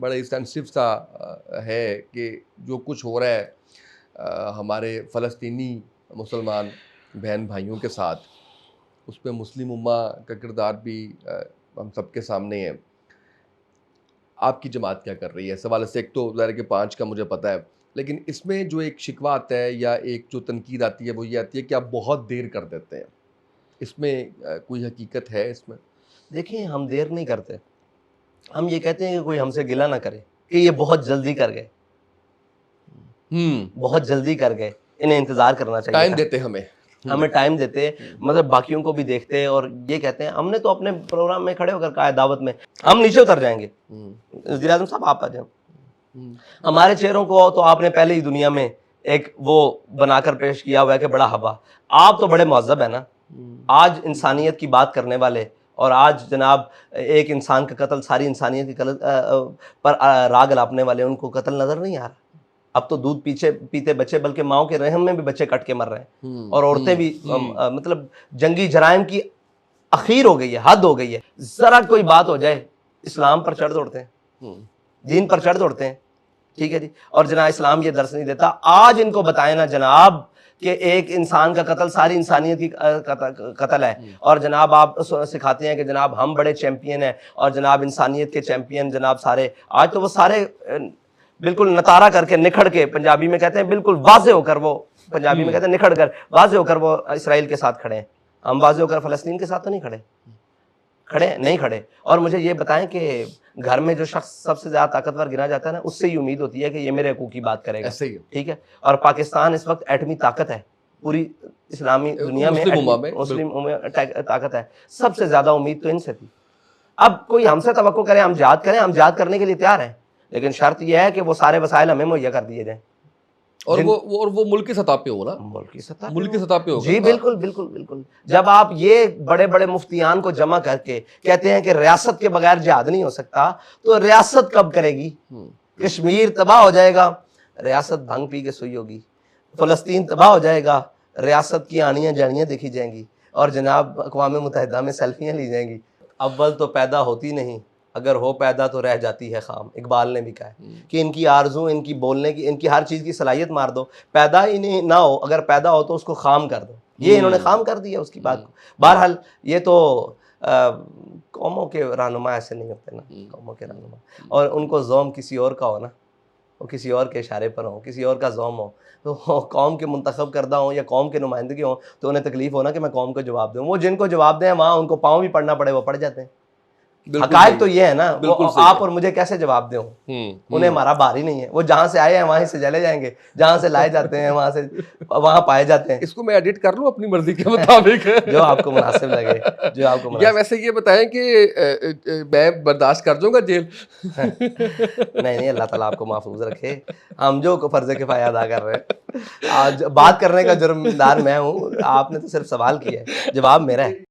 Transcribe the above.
بڑا سینسٹیو سا ہے کہ جو کچھ ہو رہا ہے ہمارے فلسطینی مسلمان بہن بھائیوں کے ساتھ، اس پہ مسلم امہ کا کردار بھی ہم سب کے سامنے ہے. آپ کی جماعت کیا کر رہی ہے؟ سوال سے ایک تو ظاہر کہ 5 کا مجھے پتہ ہے، لیکن اس میں جو ایک شکوہ آتا ہے یا ایک جو تنقید آتی ہے وہ یہ آتی ہے کہ آپ بہت دیر کر دیتے ہیں. اس میں کوئی حقیقت ہے اس میں؟ دیکھیں، ہم دیر نہیں کرتے. ہم یہ کہتے ہیں کہ کوئی ہم سے گلہ نہ کرے کہ یہ بہت جلدی کر گئے، بہت جلدی کر گئے. انہیں انتظار کرنا چاہیے. ٹائم دیتے ہمیں ٹائم دیتے، مطلب باقیوں کو بھی دیکھتے اور یہ کہتے ہیں. ہم نے تو اپنے پروگرام میں کھڑے ہو کر کہا ہے دعوت میں ہم نیچے اتر جائیں گے، وزیر اعظم صاحب آپ آ جائیں. ہمارے چہروں کو تو آپ نے پہلے ہی دنیا میں ایک وہ بنا کر پیش کیا ہوا ہے کہ بڑا ہوا. آپ تو بڑے مہذب ہیں نا. آج انسانیت کی بات کرنے والے، اور آج جناب ایک انسان کا قتل ساری انسانیت کی پر راگ الاپنے والے، ان کو قتل نظر نہیں آ رہا. اب تو دودھ پیتے بچے، بلکہ ماؤں کے رحم میں بھی بچے کٹ کے مر رہے ہیں، اور عورتیں بھی. مطلب جنگی جرائم کی اخیر ہو گئی ہے، حد ہو گئی ہے. ذرا کوئی بات ہو جائے اسلام پر چڑھ دوڑتے ہیں، دین پر چڑھ دوڑتے ہیں. ٹھیک ہے جی. اور جناب اسلام یہ درس نہیں دیتا. آج ان کو بتائیں نا جناب کہ ایک انسان کا قتل ساری انسانیت کی قتل ہے، اور جناب آپ سکھاتے ہیں کہ جناب ہم بڑے چیمپئن ہیں اور جناب انسانیت کے چیمپئن جناب سارے. آج تو وہ سارے بالکل نتارا کر کے نکھڑ کے، پنجابی میں کہتے ہیں بالکل واضح ہو کر، وہ پنجابی میں کہتے ہیں نکھڑ کر، واضح ہو کر وہ اسرائیل کے ساتھ کھڑے ہیں. ہم واضح ہو کر فلسطین کے ساتھ تو نہیں نہیں کھڑے. اور مجھے یہ بتائیں کہ گھر میں جو شخص سب سے زیادہ طاقتور گنا جاتا ہے نا، اس سے ہی امید ہوتی ہے کہ یہ میرے حقوق کی بات کرے گا. ٹھیک ہے. اور پاکستان اس وقت ایٹمی طاقت ہے پوری اسلامی دنیا میں، مسلم طاقت ہے. سب سے زیادہ امید تو ان سے تھی. اب کوئی ہم سے توقع کرے ہم جہاد کریں، ہم جہاد کرنے کے لیے تیار ہیں، لیکن شرط یہ ہے کہ وہ سارے وسائل ہمیں مہیا کر دیے جائیں. اور وہ ملک کی سطح پہ ہو نا، ملک کی سطح پہ ہوگا. جی بالکل بالکل بالکل. جب آپ یہ بڑے بڑے مفتیان کو جمع کر کے کہتے ہیں کہ ریاست کے بغیر جہاد نہیں ہو سکتا، تو ریاست کب کرے گی؟ کشمیر تباہ ہو جائے گا، ریاست بھنگ پی کے سوئی ہوگی. فلسطین تباہ ہو جائے گا، ریاست کی آنیاں جانیاں دیکھی جائیں گی، اور جناب اقوام متحدہ میں سیلفیاں لی جائیں گی. اول تو پیدا ہوتی نہیں، اگر ہو پیدا تو رہ جاتی ہے خام. اقبال نے بھی کہا ہے کہ ان کی آرزو، ان کی بولنے کی، ان کی ہر چیز کی صلاحیت مار دو. پیدا ہی نہیں نہ ہو، اگر پیدا ہو تو اس کو خام کر دو. یہ انہوں نے خام کر دیا اس کی بات کو. بہرحال یہ تو قوموں کے رہنما ایسے نہیں ہوتے نا، قوموں کے رہنما. اور ان کو زوم کسی اور کا ہو نا، وہ کسی اور کے اشارے پر ہوں، کسی اور کا زوم ہو، تو قوم کے منتخب کردہ ہوں یا قوم کے نمائندگی ہوں، تو انہیں تکلیف ہونا کہ میں قوم کو جواب دوں. وہ جن کو جواب دیں وہاں ان کو پاؤں بھی پڑھنا پڑے، وہ پڑھ جاتے ہیں. حقائق تو یہ ہے نا. وہ آپ اور مجھے کیسے جواب دیں؟ انہیں ہمارا بار ہی نہیں ہے. وہ جہاں سے آئے ہیں وہیں سے چلے جائیں گے، جہاں سے لائے جاتے ہیں وہاں پائے جاتے ہیں. اس کو میں ایڈٹ کر لوں اپنی مرضی کے مطابق، جو آپ کو مناسب لگے، جو آپ کو یا ویسے یہ بتائیں کہ میں برداشت کر جاؤں گا جیل؟ نہیں، اللہ تعالیٰ آپ کو محفوظ رکھے. ہم جو فرض کفایہ ادا کر رہے ہیں، آج بات کرنے کا جرم دار میں ہوں، آپ نے تو صرف سوال کیا ہے، جواب میرا ہے.